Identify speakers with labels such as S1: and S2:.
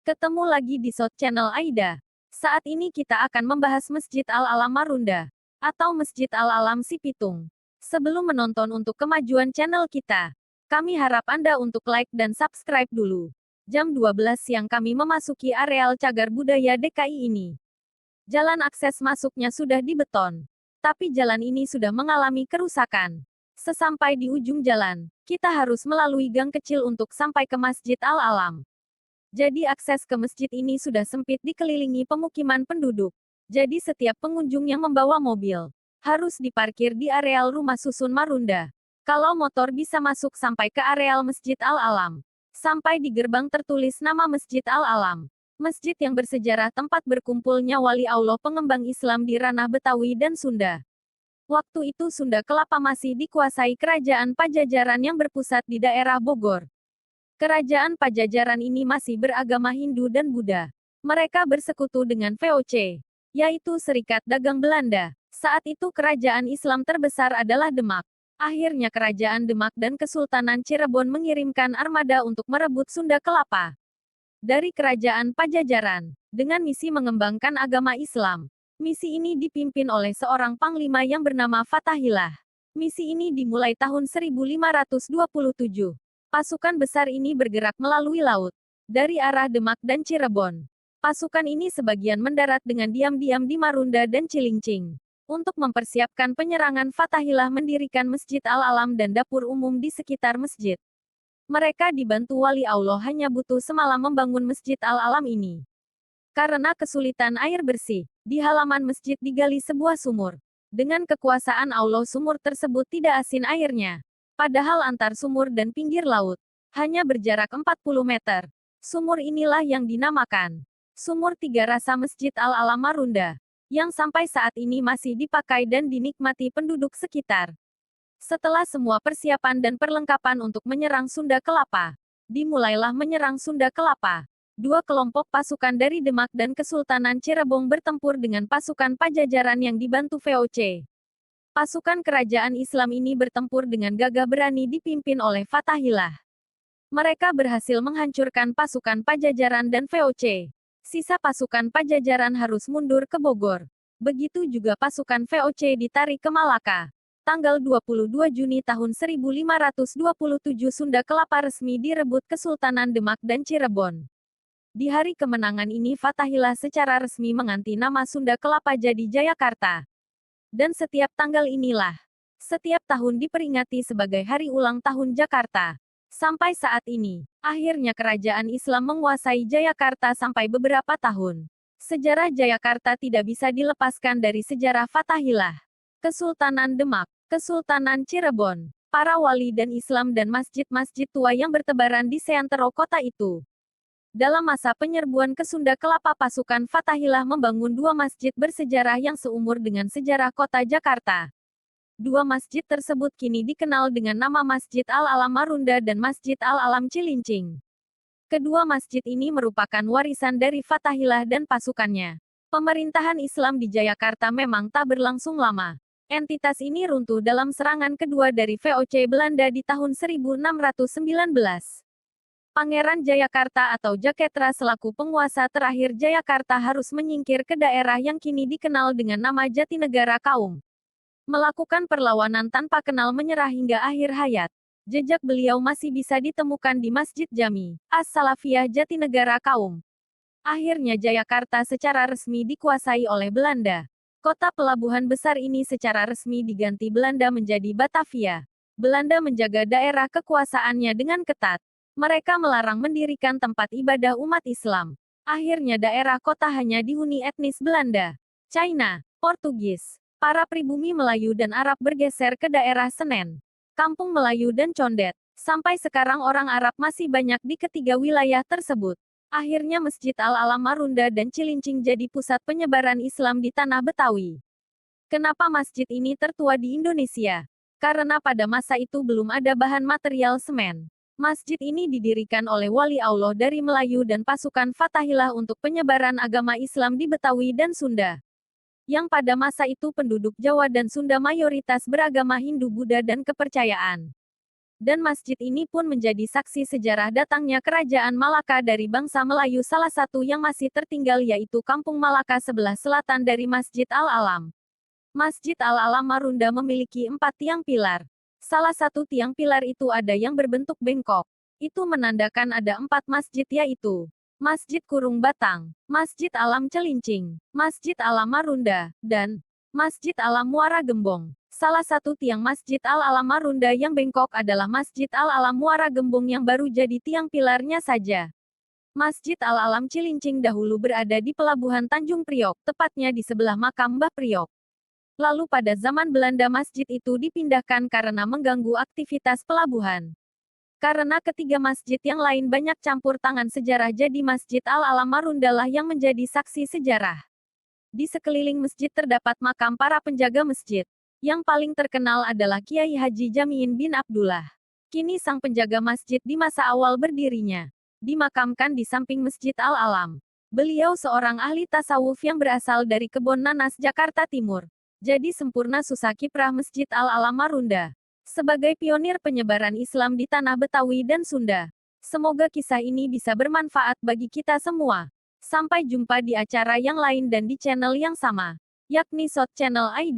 S1: Ketemu lagi di South Channel Aida. Saat ini kita akan membahas Masjid Al-Alam Marunda, atau Masjid Al-Alam Sipitung. Sebelum menonton untuk kemajuan channel kita, kami harap Anda untuk like dan subscribe dulu. Jam 12 siang kami memasuki areal Cagar Budaya DKI ini. Jalan akses masuknya sudah dibeton, tapi jalan ini sudah mengalami kerusakan. Sesampai di ujung jalan, kita harus melalui gang kecil untuk sampai ke Masjid Al-Alam. Jadi akses ke masjid ini sudah sempit dikelilingi pemukiman penduduk. Jadi setiap pengunjung yang membawa mobil harus diparkir di areal rumah susun Marunda. Kalau motor bisa masuk sampai ke areal Masjid Al-Alam. Sampai di gerbang tertulis nama Masjid Al-Alam. Masjid yang bersejarah tempat berkumpulnya wali Allah pengembang Islam di ranah Betawi dan Sunda. Waktu itu Sunda Kelapa masih dikuasai kerajaan Pajajaran yang berpusat di daerah Bogor. Kerajaan Pajajaran ini masih beragama Hindu dan Buddha. Mereka bersekutu dengan VOC, yaitu Serikat Dagang Belanda. Saat itu kerajaan Islam terbesar adalah Demak. Akhirnya kerajaan Demak dan Kesultanan Cirebon mengirimkan armada untuk merebut Sunda Kelapa dari kerajaan Pajajaran, dengan misi mengembangkan agama Islam. Misi ini dipimpin oleh seorang panglima yang bernama Fatahillah. Misi ini dimulai tahun 1527. Pasukan besar ini bergerak melalui laut, dari arah Demak dan Cirebon. Pasukan ini sebagian mendarat dengan diam-diam di Marunda dan Cilincing. Untuk mempersiapkan penyerangan, Fatahillah mendirikan Masjid Al-Alam dan dapur umum di sekitar masjid. Mereka dibantu wali Allah hanya butuh semalam membangun Masjid Al-Alam ini. Karena kesulitan air bersih, di halaman masjid digali sebuah sumur. Dengan kekuasaan Allah sumur tersebut tidak asin airnya. Padahal antar sumur dan pinggir laut hanya berjarak 40 meter. Sumur inilah yang dinamakan Sumur Tiga Rasa Masjid Al-Alam Marunda, yang sampai saat ini masih dipakai dan dinikmati penduduk sekitar. Setelah semua persiapan dan perlengkapan untuk menyerang Sunda Kelapa, dimulailah menyerang Sunda Kelapa. Dua kelompok pasukan dari Demak dan Kesultanan Cirebon bertempur dengan pasukan Pajajaran yang dibantu VOC. Pasukan kerajaan Islam ini bertempur dengan gagah berani dipimpin oleh Fatahillah. Mereka berhasil menghancurkan pasukan Pajajaran dan VOC. Sisa pasukan Pajajaran harus mundur ke Bogor. Begitu juga pasukan VOC ditarik ke Malaka. Tanggal 22 Juni tahun 1527 Sunda Kelapa resmi direbut Kesultanan Demak dan Cirebon. Di hari kemenangan ini Fatahillah secara resmi mengganti nama Sunda Kelapa jadi Jayakarta. Dan setiap tanggal inilah, setiap tahun diperingati sebagai hari ulang tahun Jakarta. Sampai saat ini, akhirnya kerajaan Islam menguasai Jayakarta sampai beberapa tahun. Sejarah Jayakarta tidak bisa dilepaskan dari sejarah Fatahillah. Kesultanan Demak, Kesultanan Cirebon, para wali dan Islam dan masjid-masjid tua yang bertebaran di seantero kota itu. Dalam masa penyerbuan ke Sunda Kelapa, pasukan Fatahillah membangun dua masjid bersejarah yang seumur dengan sejarah kota Jakarta. Dua masjid tersebut kini dikenal dengan nama Masjid Al-Alam Marunda dan Masjid Al-Alam Cilincing. Kedua masjid ini merupakan warisan dari Fatahillah dan pasukannya. Pemerintahan Islam di Jayakarta memang tak berlangsung lama. Entitas ini runtuh dalam serangan kedua dari VOC Belanda di tahun 1619. Pangeran Jayakarta atau Jaketra selaku penguasa terakhir Jayakarta harus menyingkir ke daerah yang kini dikenal dengan nama Jatinegara Kaum. Melakukan perlawanan tanpa kenal menyerah hingga akhir hayat. Jejak beliau masih bisa ditemukan di Masjid Jami As-Salafiyah Jatinegara Kaum. Akhirnya Jayakarta secara resmi dikuasai oleh Belanda. Kota pelabuhan besar ini secara resmi diganti Belanda menjadi Batavia. Belanda menjaga daerah kekuasaannya dengan ketat. Mereka melarang mendirikan tempat ibadah umat Islam. Akhirnya daerah kota hanya dihuni etnis Belanda, China, Portugis. Para pribumi Melayu dan Arab bergeser ke daerah Senen, Kampung Melayu dan Condet. Sampai sekarang orang Arab masih banyak di ketiga wilayah tersebut. Akhirnya Masjid Al-Alam Marunda dan Cilincing jadi pusat penyebaran Islam di tanah Betawi. Kenapa masjid ini tertua di Indonesia? Karena pada masa itu belum ada bahan material semen. Masjid ini didirikan oleh wali Allah dari Melayu dan pasukan Fatahillah untuk penyebaran agama Islam di Betawi dan Sunda. Yang pada masa itu penduduk Jawa dan Sunda mayoritas beragama Hindu, Buddha dan kepercayaan Dan masjid ini pun menjadi saksi sejarah datangnya kerajaan Malaka dari bangsa Melayu. Salah satu yang masih tertinggal yaitu Kampung Malaka sebelah selatan dari Masjid Al-Alam. Masjid Al-Alam Marunda memiliki 4 tiang pilar. Salah satu tiang pilar itu ada yang berbentuk bengkok. Itu menandakan ada 4 masjid yaitu Masjid Kurung Batang, Masjid Alam Celincing, Masjid Alam Marunda, dan Masjid Alam Muara Gembong. Salah satu tiang Masjid Al-Alam Marunda yang bengkok adalah Masjid Al-Alam Muara Gembong yang baru jadi tiang pilarnya saja. Masjid Al-Alam Cilincing dahulu berada di pelabuhan Tanjung Priok, tepatnya di sebelah makam Mbah Priok. Lalu pada zaman Belanda masjid itu dipindahkan karena mengganggu aktivitas pelabuhan. Karena ketiga masjid yang lain banyak campur tangan sejarah, jadi Masjid Al-Alam Marunda lah yang menjadi saksi sejarah. Di sekeliling masjid terdapat makam para penjaga masjid. Yang paling terkenal adalah Kiai Haji Jamiin bin Abdullah. Kini sang penjaga masjid di masa awal berdirinya dimakamkan di samping Masjid Al-Alam. Beliau seorang ahli tasawuf yang berasal dari Kebon Nanas, Jakarta Timur. Jadi sempurna susah kiprah Masjid Al-Alam Marunda sebagai pionir penyebaran Islam di tanah Betawi dan Sunda. Semoga kisah ini bisa bermanfaat bagi kita semua. Sampai jumpa di acara yang lain dan di channel yang sama, yakni Short Channel Aida.